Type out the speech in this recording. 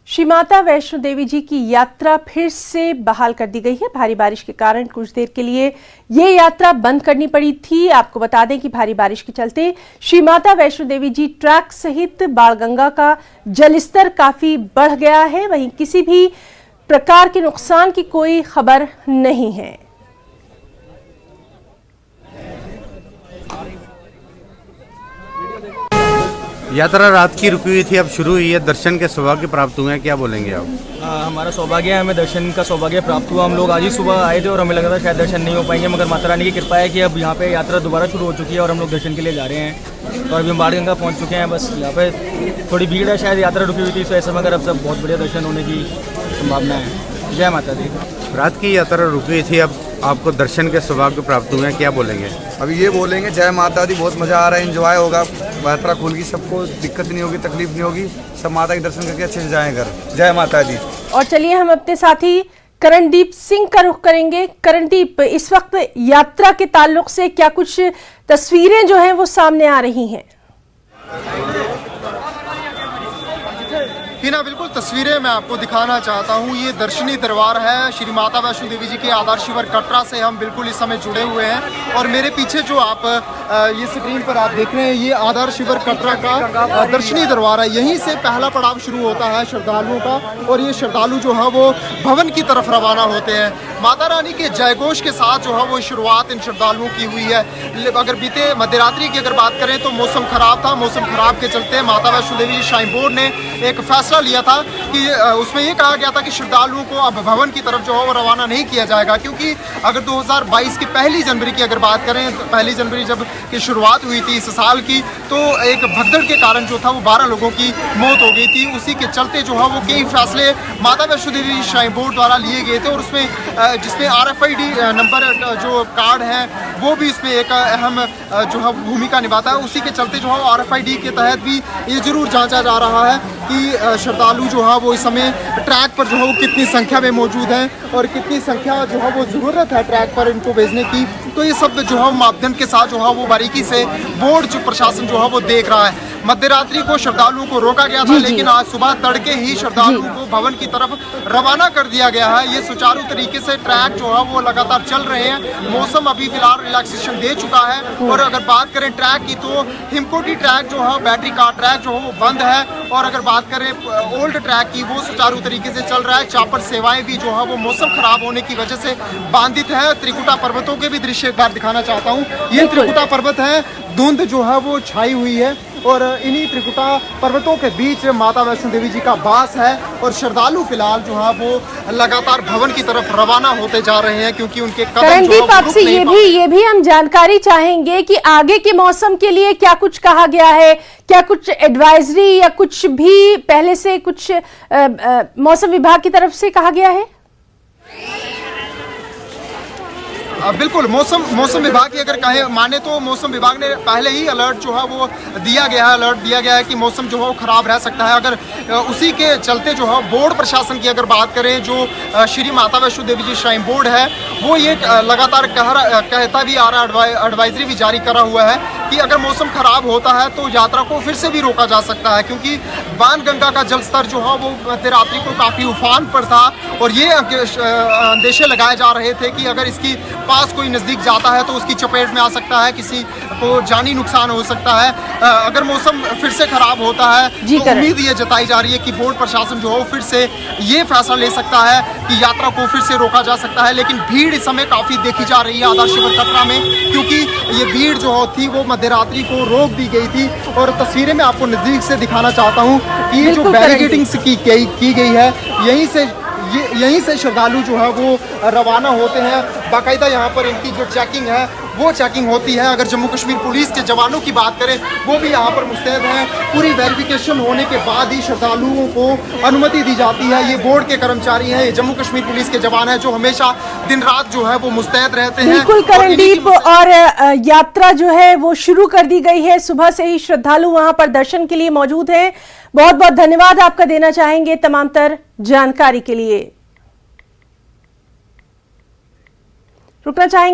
श्री माता वैष्णो देवी जी की यात्रा फिर से बहाल कर दी गई है। भारी बारिश के कारण कुछ देर के लिए ये यात्रा बंद करनी पड़ी थी। आपको बता दें कि भारी बारिश के चलते श्री माता वैष्णो देवी जी ट्रैक सहित बाणगंगा का जलस्तर काफी बढ़ गया है। वहीं किसी भी प्रकार के नुकसान की कोई खबर नहीं है। यात्रा रात की रुकी हुई थी, अब शुरू हुई है। दर्शन के सौभाग्य प्राप्त हुए हैं, क्या बोलेंगे आप? हमारा सौभाग्य है, हमें दर्शन का सौभाग्य प्राप्त हुआ। हम लोग आज ही सुबह आए थे और हमें लगा था शायद दर्शन नहीं हो पाएंगे, मगर माता रानी की कृपा है कि अब यहाँ पे यात्रा दोबारा शुरू हो चुकी है और हम लोग दर्शन के लिए जा रहे हैं। तो अभी हम बाणगंगा पहुँच चुके हैं। बस यहाँ पे थोड़ी भीड़ है, शायद यात्रा रुकी हुई थी, तो ऐसे मगर अब सब बहुत बढ़िया दर्शन होने की संभावना है। जय माता दी। रात की यात्रा रुकी हुई थी, अब आपको दर्शन के सौभाग्य प्राप्त हुए हैं, क्या बोलेंगे? अभी ये बोलेंगे जय माता दी, बहुत मज़ा आ रहा है, एंजॉय होगा, यात्रा खुल गई, सबको दिक्कत नहीं होगी, तकलीफ नहीं होगी, सब माता के दर्शन करके अच्छे से जाएं घर। जय माता दी। और चलिए हम अपने साथी करणदीप सिंह का रुख करेंगे। करणदीप, इस वक्त यात्रा के ताल्लुक से क्या कुछ तस्वीरें जो हैं वो सामने आ रही हैं? हिना, बिल्कुल तस्वीरें मैं आपको दिखाना चाहता हूँ। ये दर्शनी दरबार है श्री माता वैष्णो देवी जी के आधार शिविर कटरा से हम बिल्कुल इस समय जुड़े हुए हैं। और मेरे पीछे जो आप ये स्क्रीन पर आप देख रहे हैं, ये आधार शिविर कटरा का दर्शनी दरबार है। यहीं से पहला पड़ाव शुरू होता है श्रद्धालुओं का, और ये श्रद्धालु जो है वो भवन की तरफ रवाना होते हैं। माता रानी के जयघोष के साथ जो है वो शुरुआत इन श्रद्धालुओं की हुई है। अगर बीते मध्यरात्रि की अगर बात करें तो मौसम खराब था। मौसम खराब के चलते माता वैष्णो देवी जी श्राइन बोर्ड ने एक फैसला लिया था कि उसमें ये कहा गया था कि श्रद्धालुओं को अब भवन की तरफ जो है वो रवाना नहीं किया जाएगा, क्योंकि अगर 2022 की पहली जनवरी की अगर बात करें, तो पहली जनवरी जब की शुरुआत हुई थी इस साल की, तो एक भगदड़ के कारण जो था वो 12 लोगों की मौत हो गई थी। उसी के चलते जो है वो कई फैसले माता वैष्णो देवी श्राइन बोर्ड द्वारा लिए गए थे, और उसमें जिसमें RFID नंबर जो कार्ड है वो भी इसमें एक अहम जो है भूमिका निभाता है। उसी के चलते जो है RFID के तहत भी ये जरूर जांचा जा रहा है कि श्रद्धालु जो है वो इस समय ट्रैक पर जो है वो कितनी संख्या में मौजूद हैं और कितनी संख्या जो है वो ज़रूरत है ट्रैक पर इनको भेजने की। तो ये सब जो है मापदंड के साथ जो है वो बारीकी से बोर्ड जो प्रशासन जो है वो देख रहा है। मध्यरात्रि को श्रद्धालुओं को रोका गया था, लेकिन आज सुबह तड़के ही श्रद्धालुओं को भवन की तरफ रवाना कर दिया गया है। ये सुचारू तरीके से ट्रैक जो है वो लगातार चल रहे हैं। मौसम अभी फिलहाल रिलैक्सेशन दे चुका है। और अगर बात करें ट्रैक की, तो हिमकोटी ट्रैक जो है, बैटरी कार ट्रैक जो है वो बंद है। और अगर बात करें ओल्ड ट्रैक की, वो सुचारू तरीके से चल रहा है। चापर सेवाएं भी जो है वो मौसम खराब होने की वजह से बाधित है। त्रिकुटा पर्वतों के भी दृश्य एक बार दिखाना चाहता हूँ। ये त्रिकुटा पर्वत है, धुंध जो है वो छाई हुई है, और इन्हीं त्रिकुटा पर्वतों के बीच माता वैष्णो देवी जी का वास है। और श्रद्धालु फिलहाल जो है वो लगातार भवन की तरफ रवाना होते जा रहे हैं, क्योंकि उनके करणदीप, आपसे ये भी हम जानकारी चाहेंगे कि आगे के मौसम के लिए क्या कुछ कहा गया है, क्या कुछ एडवाइजरी या कुछ भी पहले से कुछ मौसम विभाग की तरफ से कहा गया है? बिल्कुल, मौसम विभाग की अगर कहे माने तो मौसम विभाग ने पहले ही अलर्ट जो है वो दिया गया है। अलर्ट दिया गया है कि मौसम जो है वो खराब रह सकता है। अगर उसी के चलते जो है बोर्ड प्रशासन की अगर बात करें, जो श्री माता वैष्णो देवी जी श्राइन बोर्ड है, वो ये लगातार कहता भी आ रहा है, एडवाइजरी भी जारी करा हुआ है कि अगर मौसम खराब होता है तो यात्रा को फिर से भी रोका जा सकता है, क्योंकि बाणगंगा का जल स्तर जो है वो मध्यरात्रि को काफ़ी उफान पर था। और ये अंदेशे लगाए जा रहे थे कि अगर इसकी पास कोई नज़दीक जाता है तो उसकी चपेट में आ सकता है, किसी को जानी नुकसान हो सकता है। अगर मौसम फिर से खराब होता है तो उम्मीद ये जताई जा रही है कि बोर्ड प्रशासन जो है फिर से ये फैसला ले सकता है कि यात्रा को फिर से रोका जा सकता है। लेकिन भीड़ इस समय काफ़ी देखी जा रही है आधार शिविर कटरा में, क्योंकि ये भीड़ जो थी वो मध्यरात्रि को रोक दी गई थी। और तस्वीरें मैं आपको नज़दीक से दिखाना चाहता हूँ कि ये जो बैरिकेडिंग की गई है, यहीं से श्रद्धालु जो है वो रवाना होते हैं। बाकायदा यहाँ पर इनकी जो चेकिंग है वो चेकिंग होती है। अगर जम्मू कश्मीर पुलिस के जवानों की बात करें, वो भी यहाँ पर मुस्तैद हैं। पूरी वेरिफिकेशन होने के बाद ही श्रद्धालुओं को अनुमति दी जाती है। ये बोर्ड के कर्मचारी हैं, ये जम्मू कश्मीर पुलिस के जवान हैं, जो हमेशा दिन रात जो है वो मुस्तैद रहते हैं। बिल्कुल करणदीप, और यात्रा जो है वो शुरू कर दी गई है। सुबह से ही श्रद्धालु वहां पर दर्शन के लिए मौजूद हैं। बहुत बहुत धन्यवाद आपका देना चाहेंगे तमाम तर जानकारी के लिए। रुकना चाहेंगे।